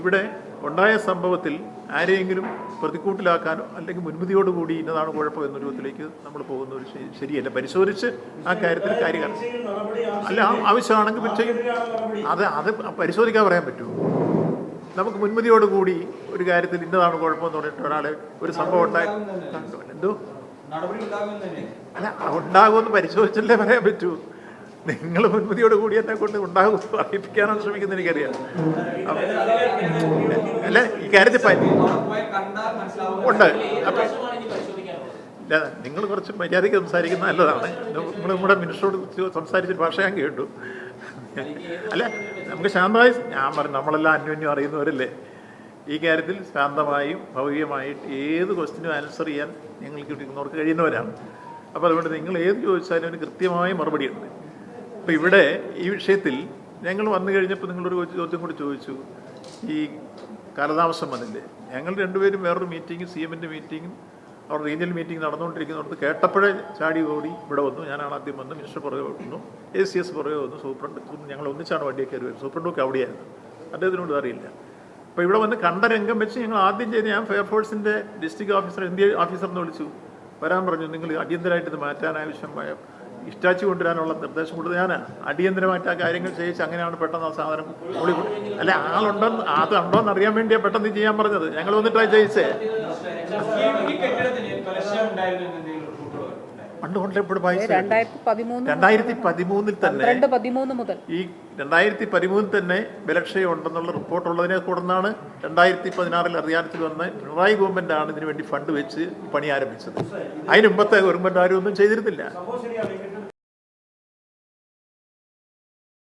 ഇവിടെ ഉണ്ടായ സംഭവത്തിൽ ആരെയെങ്കിലും പ്രതിക്കൂട്ടിലാക്കാനോ അല്ലെങ്കിൽ മുൻവിധിയോടുകൂടി ഇന്നതാണ് കുഴപ്പം എന്ന രൂപത്തിലേക്ക് നമ്മൾ പോകുന്ന ഒരു ശരിയല്ല. പരിശോധിച്ച് ആ കാര്യത്തിൽ കാര്യങ്ങൾ അല്ല ആവശ്യമാണെങ്കിൽ ചെയ്യും. അത് പരിശോധിക്കാൻ പറയാൻ പറ്റുമോ? നമുക്ക് മുൻവിധിയോടുകൂടി ഒരു കാര്യത്തിൽ ഇന്നതാണ് കുഴപ്പമെന്ന് പറഞ്ഞിട്ട് ഒരാളെ ഒരു സംഭവം ഉണ്ടായി എന്തോ അല്ല ഉണ്ടാകുമെന്ന് പരിശോധിച്ചല്ലേ പറയാൻ പറ്റൂ. നിങ്ങൾ മുൻവിധിയോട് കൂടി എന്നെ കൊണ്ട് ഉണ്ടാകും അറിയിപ്പിക്കാനാണ് ശ്രമിക്കുന്നത് എനിക്കറിയാം. അല്ല ഈ കാര്യത്തിൽ ഉണ്ട്. അപ്പം ഇല്ല, നിങ്ങൾ കുറച്ച് മര്യാദയ്ക്ക് സംസാരിക്കുന്നത് നല്ലതാണ്. നമ്മൾ നമ്മുടെ മിനിസ്റ്ററോട് സംസാരിച്ച ഭാഷ ഞാൻ കേട്ടു. അല്ല നമുക്ക് ശാന്തമായി ഞാൻ പറഞ്ഞു, നമ്മളെല്ലാം അന്യോന്യം അറിയുന്നവരല്ലേ. ഈ കാര്യത്തിൽ ശാന്തമായും ഭൗതികമായിട്ട് ഏത് ക്വസ്റ്റിനും ആൻസർ ചെയ്യാൻ ഞങ്ങൾക്ക് കിട്ടുന്നവർക്ക് കഴിയുന്നവരാണ്. അപ്പോൾ അതുകൊണ്ട് നിങ്ങൾ ഏത് ചോദിച്ചാലും അതിന് കൃത്യമായ മറുപടിയുണ്ട്. അപ്പോൾ ഇവിടെ ഈ വിഷയത്തിൽ ഞങ്ങൾ വന്നു കഴിഞ്ഞപ്പോൾ നിങ്ങളൊരു ചോദ്യം കൂടി ചോദിച്ചു. ഈ കാലതാമസം വന്നില്ലേ? ഞങ്ങൾ രണ്ടുപേരും വേറൊരു മീറ്റിംഗ്, CMൻ്റെ മീറ്റിങ്ങും അവിടെ റീജിയൽ മീറ്റിംഗ് നടന്നുകൊണ്ടിരിക്കുന്നിടത്ത് കേട്ടപ്പോഴേ ചാടി ഓടി ഇവിടെ വന്നു. ഞാനാണ് ആദ്യം വന്ന്, മിനിസ്റ്റർ പുറകെ വന്നു, ACS പുറകെ വന്നു, സൂപ്രണ്ട്, ഞങ്ങൾ ഒന്നിച്ചാണ് വണ്ടിയെ കയറി വരുന്നത്. സൂപ്രണ്ടൊക്കെ അവിടെയായിരുന്നു, അദ്ദേഹത്തിനോട് അറിയില്ല. അപ്പോൾ ഇവിടെ വന്ന് കണ്ട രംഗം വെച്ച് ഞങ്ങൾ ആദ്യം ചെയ്ത് ഞാൻ ഫയർഫോഴ്സിൻ്റെ ഡിസ്ട്രിക്ട് ഓഫീസർ, NDA ഓഫീസറിനെ വിളിച്ചു വരാൻ പറഞ്ഞു. നിങ്ങൾ അടിയന്തരമായിട്ട് ഇത് മാറ്റാൻ ആവശ്യമായ ഇഷ്ടാച്ചി കൊണ്ടുവരാനുള്ള നിർദ്ദേശം കൊടുത്ത് ഞാനാണ് അടിയന്തരമായിട്ട് ആ കാര്യങ്ങൾ ചെയ്യിച്ച് അങ്ങനെയാണ് പെട്ടെന്ന് ആ സാധനം പൊളി. അല്ല ആളുണ്ടെന്ന് അത് ഉണ്ടോയെന്ന് അറിയാൻ വേണ്ടിയാണ് പെട്ടെന്ന് ചെയ്യാൻ പറഞ്ഞത്. ഞങ്ങൾ വന്നിട്ടാണ് ചെയ്യിച്ചേ. പണ്ട് കൊണ്ട് എപ്പോഴും 2013 തന്നെ ഈ 2013 തന്നെ ബലക്ഷയം ഉണ്ടെന്നുള്ള റിപ്പോർട്ട് ഉള്ളതിനെ തുടർന്നാണ് 2016 അധികാരത്തിൽ വന്ന് പിണറായി ഗവൺമെന്റാണ് ഇതിനു വേണ്ടി ഫണ്ട് വെച്ച് പണി ആരംഭിച്ചത്. അതിന് മുമ്പത്തെ ഗവൺമെന്റ് ആരും ഒന്നും ചെയ്തിരുന്നില്ല.